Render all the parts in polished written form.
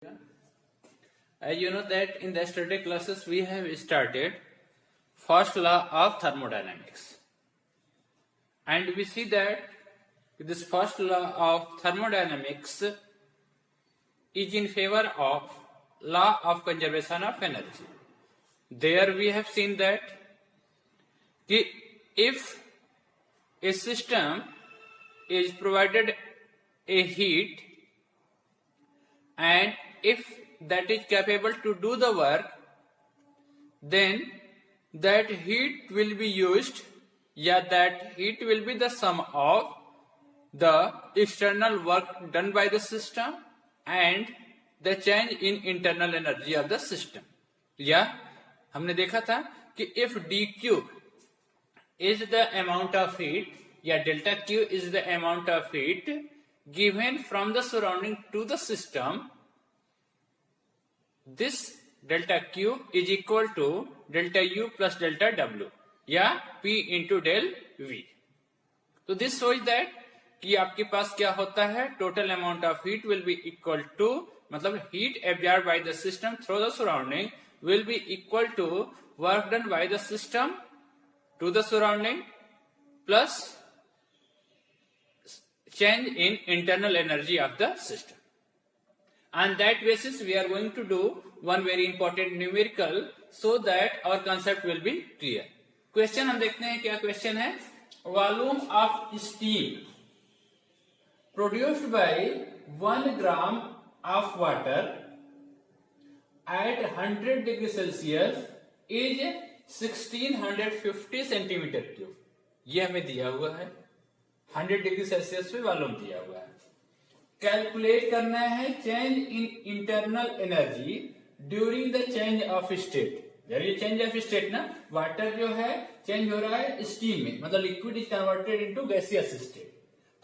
As you know that in the yesterday classes we have started first law of thermodynamics, and we see that this first law of thermodynamics is in favor of law of conservation of energy. There we have seen that if a system is provided a heat and if that is capable to do the work, then that heat will be used, that heat will be the sum of the external work done by the system and the change in internal energy of the system. हमने देखा था कि if dq is the amount of heat delta q is the amount of heat given from the surrounding to the system, this delta q is equal to delta u plus delta w p into del v. तो this shows that कि आपके पास क्या होता है, total amount of heat will be equal to, मतलब heat absorbed by the system through the surrounding will be equal to work done by the system to the surrounding plus change in internal energy of the system. On that basis we are going to do one very important numerical so that our concept will be clear. Question हम देखते हैं, क्या question है? Volume of steam produced by 1 gram of water at 100 degrees Celsius is 1650 centimeter cube. ये हमें दिया हुआ है, 100 डिग्री सेल्सियस पे वॉल्यूम दिया हुआ है. कैलकुलेट करना है change in internal energy during the change of state. ये चेंज ऑफ स्टेट ना, वाटर जो है चेंज हो रहा है स्टीम में, मतलब liquid is converted into gaseous state.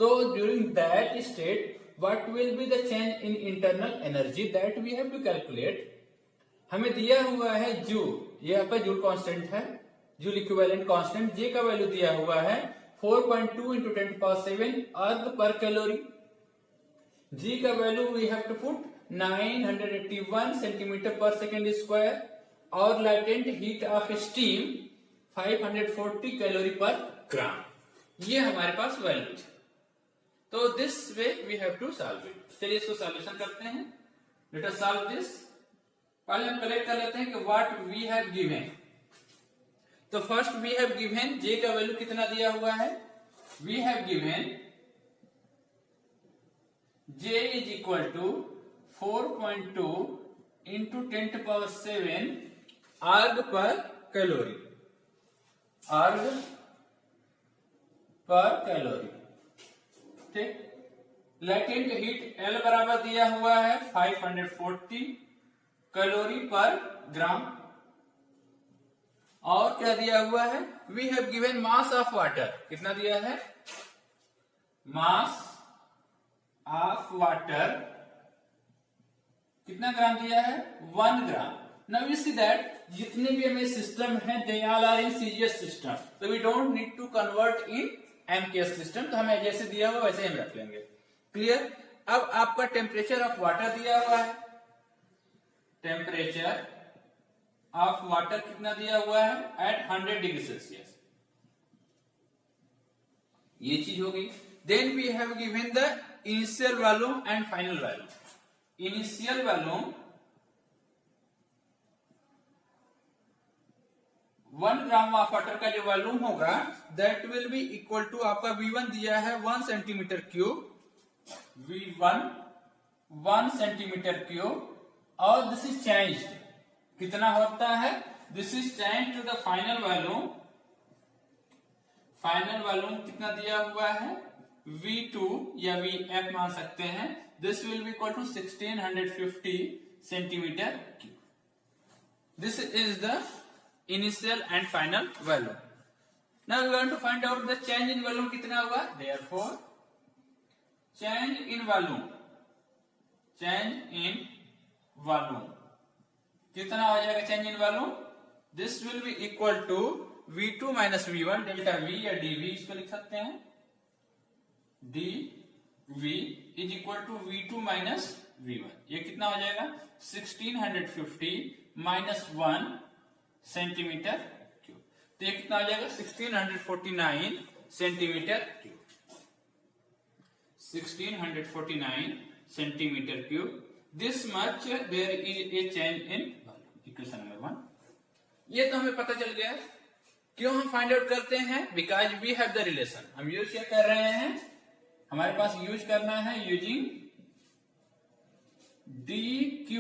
तो during that state what will be the change in internal energy that we have to calculate. हमें दिया हुआ है जूल, ये आपका जूल कांस्टेंट है, जूल इक्विवेलेंट कांस्टेंट. जे का वैल्यू दिया हुआ है 4.2 into 10⁻⁷ अर्ग पर कैलोरी. जी का value we have to put 981 centimetre per second square और latent heat of steam 540 calorie per gram. ये हमारे पास वैल्यू है. तो this way we have to solve it. चलिए इसको सॉल्यूशन करते हैं. Let us solve this. पहले हम कलेक्ट कर लेते हैं कि व्हाट वी हैव गिवन. तो first we have given J का वैल्यू कितना दिया हुआ है, we have given J is equal to 4.2 into 10⁻⁷ erg पर कैलोरी. अर्ग पर कैलोरी, ठीक. लेटेंट हीट एल बराबर दिया हुआ है 540 कैलोरी पर ग्राम. और क्या दिया हुआ है, we have given mass of water. कितना दिया है, मास ऑफ वाटर कितना ग्राम दिया है, 1 gram. Now you see that जितने भी हमें सिस्टम है they all are in serious system, तो we don't need to convert in MKS system. तो हमें जैसे दिया हुआ वैसे हम रख लेंगे. क्लियर. अब आपका टेम्परेचर ऑफ वाटर दिया हुआ है, टेम्परेचर ऑफ वाटर कितना दिया हुआ है एट 100 डिग्री सेल्सियस. ये चीज हो गई. Then we have given the initial volume and final volume. Initial volume 1 gram of water का जो वॉल्यूम होगा that will be equal to, आपका V1 दिया है 1 centimetre cube, V1 1 centimetre cube. और दिस इज चेंज्ड, कितना होता है, this is change to the final volume. Final volume कितना दिया हुआ है, V2 या Vf मान सकते हैं. This will be equal to 1650 centimetre cube. This is the initial and final volume. Now we want to find out the change in volume कितना होगा. Therefore change in volume, change in volume कितना हो जाएगा, change in volume. This will be equal to V2 minus V1 delta V या dV इसको लिख सकते हैं. dV is equal to V2 minus V1। ये कितना हो जाएगा 1650 माइनस 1 सेंटीमीटर क्यूब। तो ये कितना हो जाएगा 1649 centimetre cube. 1649 centimetre cube. This much there is a change in equation number 1। ये तो हमें पता चल गया। क्यों हम फाइंड आउट करते हैं? Because we have the relation. हम यूज क्या कर रहे हैं? हमारे पास यूज करना है using dq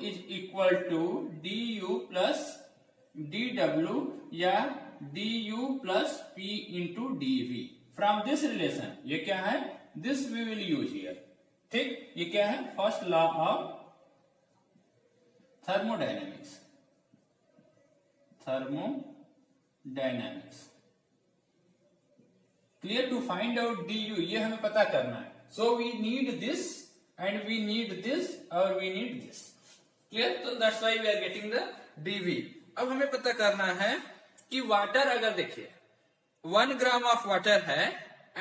is equal to du plus dw या du plus p into dv। From this relation, ये क्या है? This we will use here. ठीक, ये क्या है? First law of thermodynamics. Thermodynamics clear. To find out du, ये हमें पता करना है। So we need this and we need this और वी नीड दिस। क्लियर? तो that's why we are getting the dv। अब हमें पता करना है कि वाटर, अगर देखिए 1 ग्राम ऑफ वाटर है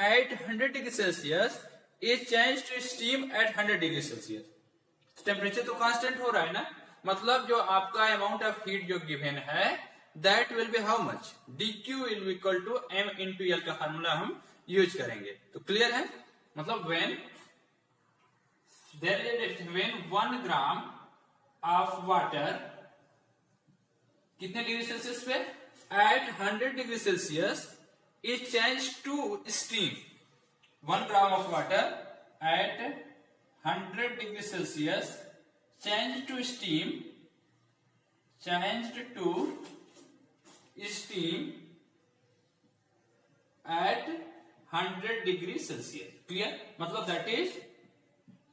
at 100 degree Celsius is change to steam at 100 degree Celsius. Temperature तो कांस्टेंट हो रहा है ना, मतलब जो आपका अमाउंट ऑफ हीट जो गिवन है that will be how much? dq will be equal to m into L का फार्मूला हम यूज करेंगे। तो क्लियर है? मतलब when 1 ग्राम ऑफ वाटर कितने डिग्री सेल्सियस पे? At 100 degree Celsius is change to steam. 1 gram of water at 100 degree Celsius changed to steam at 100 degree Celsius. Clear? मतलब that is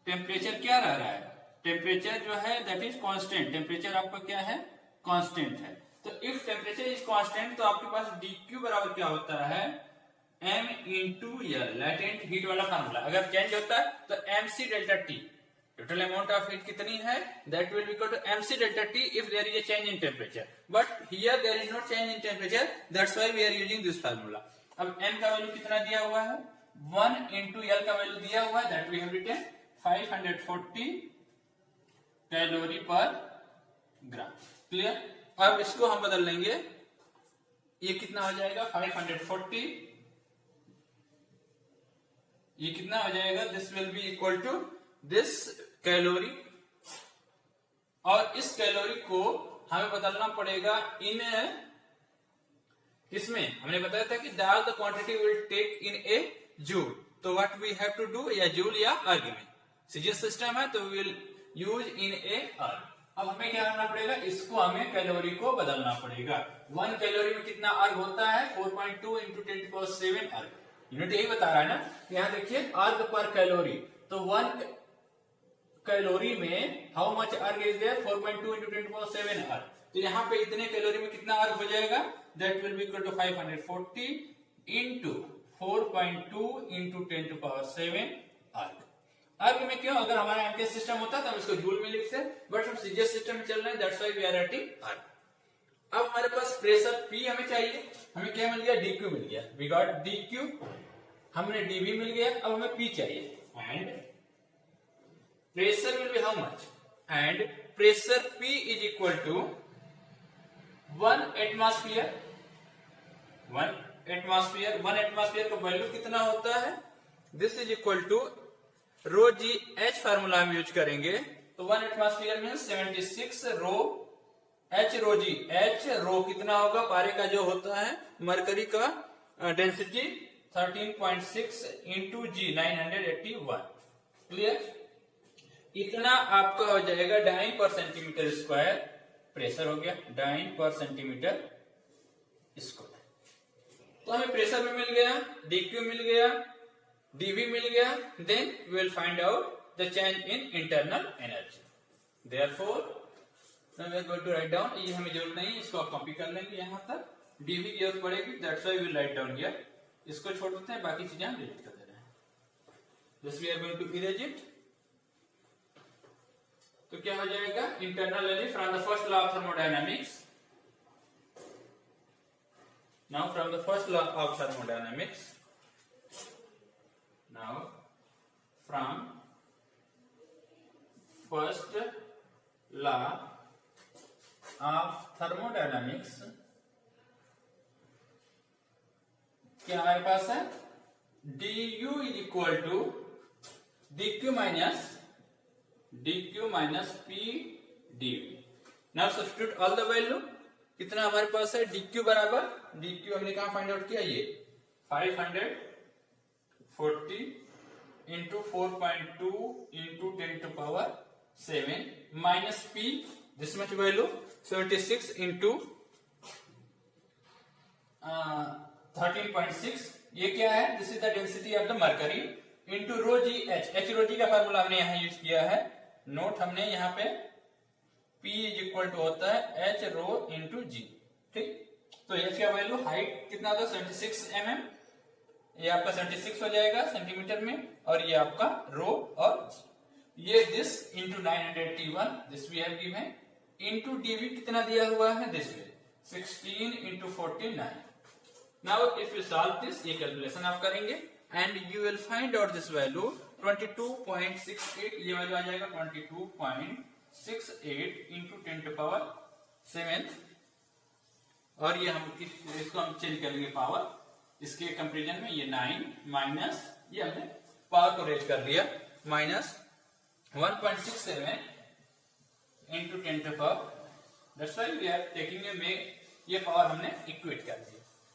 temperature क्या रह रहा है? टेम्परेचर जो है दैट इज कांस्टेंट। टेम्परेचर आपका क्या है? कांस्टेंट है। तो इफ टेम्परेचर इज कांस्टेंट तो आपके पास dq बराबर क्या होता है? m into L, latent heat वाला फार्मूला। अगर चेंज होता है तो mc delta t, total amount of heat कितनी है? That will be equal to mc delta t if there is a change in temperature. But here there is no change in temperature, that's why we are using this formula. अब m का value कितना दिया हुआ है? 1 into L का value दिया हुआ है, that we have written 540 calorie per gram. Clear? अब इसको हम बदल लेंगे। ये कितना हो जाएगा? 540। ये कितना हो जाएगा? This will be equal to this calorie, और इस कैलोरी को हमें बदलना पड़ेगा इन किसमें? हमने बताया था कि डाल the quantity will take in a joule. तो what we have to do, या जूल या अर्ग में। सीजीएस सिस्टम है तो we will use in a erg. अब हमें क्या करना पड़ेगा? इसको हमें कैलोरी को बदलना पड़ेगा। 1 कैलोरी में कितना अर्ग होता है? 4.2 इंटू 10⁻7 अर्ग। यूनिट यही बता रहा है ना। यहाँ देखिए अर्ग पर कैलोरी, तो 1 कैलोरी में हाउ मच अर्ग इज देयर? 4.2 इंटू 10⁻7 अर्ग। तो यहाँ पे इतने कैलोरी में कितना अर्ग हो जाएगा? That will be equal to 540 into 4.2 into 10⁻7 erg. अर्ग में क्यों? अगर हमारा एमके सिस्टम होता तो हम इसको जूल में लिखते, बट हम सीजीएस सिस्टम में चल रहे हैं, that's why we are writing erg. अब हमारे पास प्रेशर P हमें चाहिए। हमें क्या मिल गया? dq मिल गया। वी गॉट dq, हमने dv मिल गया। अब हमें P चाहिए, and pressure will be how much? And pressure P is equal to 1 atmosphere. 1 atmosphere का वैल्यू कितना होता है? This is equal to rho g h formula हम यूज करेंगे। तो 1 एटमॉस्फेयर में 76 रो एच रो जी। एच रो कितना होगा? पारे का जो होता है मरकरी का डेंसिटी 13.6 इंटू जी 981। क्लियर? इतना आपका हो जाएगा डाइन पर सेंटीमीटर स्क्वायर प्रेशर हो गया। डाइन पर सेंटीमीटर स्क्वायर। तो हमें प्रेशर भी मिल गया, dq मिल गया, dv मिल गया। Then we will find out the change in internal energy. Therefore now we are going to write down. ये हमें जरूरत नहीं, इसको आप कॉपी कर लेंगे यहां तक। dv की जरूरत पड़ेगी, that's why we will write down here. इसको छोड़ देते हैं, बाकी चीजें हम डिलीट कर दे रहे हैं। This we are going to erase it. तो क्या हो जाएगा? Internal energy from the first law of thermodynamics. Now from the first law of thermodynamics, now from first law of thermodynamics क्या हमारे पास है, du is equal to dq minus p dv। Now substitute all the value. कितना हमारे पास है, dq बराबर, dq हमने कहा फाइंड आउट किया, ये 540 into 4.2 into 10 to power 7 minus p this much value 76 into 13.6। ये क्या है, this is the density of the mercury into rho g h. H rho g का फार्मूला हमने यहाँ यूज किया है, नोट हमने यहाँ पे P इज इक्वल टू होता है एच रो इंटू जी। ठीक, तो एच का वैल्यू हाइट कितना था 76 mm, ये आपका 76 हो जाएगा सेंटीमीटर में, और ये आपका रो और ये this into 981 this we have given into DV कितना दिया हुआ है, this way 16 into 49। Now if you solve this, ये कैलकुलेशन आप करेंगे and you will find out this value 22.68। ये वैल्यू आ जाएगा 22.68 इंटू 10 टू पावर 7, और ये हम इसको हम चेंज कर लेंगे पावर, इसके कंपेरिजन में ये 9 माइनस, ये हमने पावर को रेज कर लिया, minus 1.67 into 10 to power, that's why we are taking a may, ये पावर हमने इक्वेट कर दिया।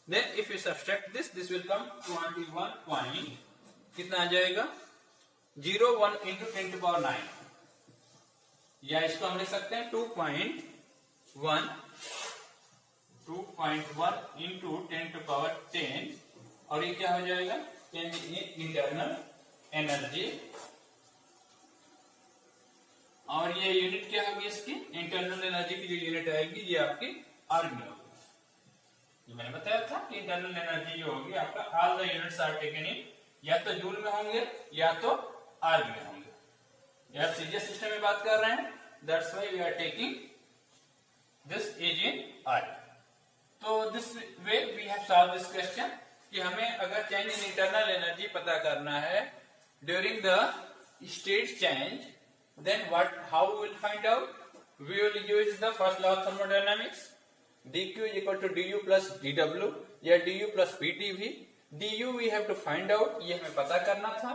Then if you subtract this, this will come 21 point कितना आ जाएगा 01 इंटू 10 टू पावर 9, या इसको हम लिख सकते हैं 2.1 इंटू 10 टू पावर 10, और ये क्या हो जाएगा, चेंज इन इंटरनल एनर्जी, और ये यूनिट क्या होगी इसकी, इंटरनल एनर्जी की जो यूनिट आएगी ये आपकी आर्ग में होगी। जो मैंने बताया था कि इंटरनल एनर्जी जो होगी आपका, all the units are taken in, या तो जूल में होंगे या तो आर्ग में होंगे। या सीरियस सिस्टम में बात कर रहे हैं, that's why we are taking this is in erg. तो this way we have solve this question कि हमें अगर चेंज इन इंटरनल एनर्जी पता करना है during the state change, then how we will find out, we will use the first law of thermodynamics, dq is equal to du plus dw या du plus pdv। du we have to find out, ये हमें पता करना था,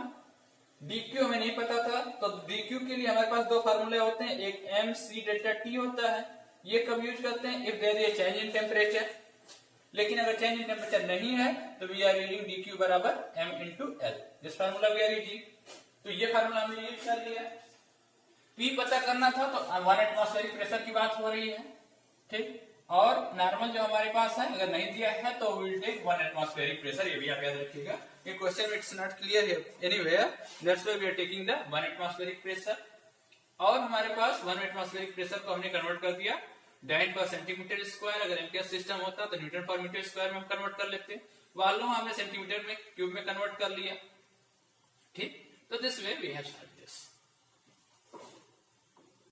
dq हमें नहीं पता था, तो dq के लिए हमारे पास दो फार्मूले होते हैं, एक mc डेल्टा t होता है, ये कब यूज करते हैं, if there is change in temperature. लेकिन अगर चेंज इन टेम्परेचर नहीं है तो वी आर यूजिंग dq बराबर m into L, this formula we are using. तो ये फार्मूला हमने यूज कर लिया। P पता करना था तो 1 एटमॉस्फेरिक प्रेशर की बात हो रही है, ठीक, और नॉर्मल जो हमारे पास है अगर नहीं दिया है तो we will take 1 atmospheric pressure, ये भी आप याद रखिएगा। ये question it's not clear here anywhere, that's why we are taking the 1 atmospheric pressure. और हमारे पास 1 एटमॉस्फेरिक प्रेशर को हमने कन्वर्ट कर दिया डाइन पर सेंटीमीटर स्क्वायर, अगर एमकेएस सिस्टम होता तो न्यूटन पर मीटर स्क्वायर में हम कन्वर्ट कर लेते, वॉल्यूम हमने सेंटीमीटर में क्यूब में कन्वर्ट कर लिया, ठीक। तो दिस वे वी हैव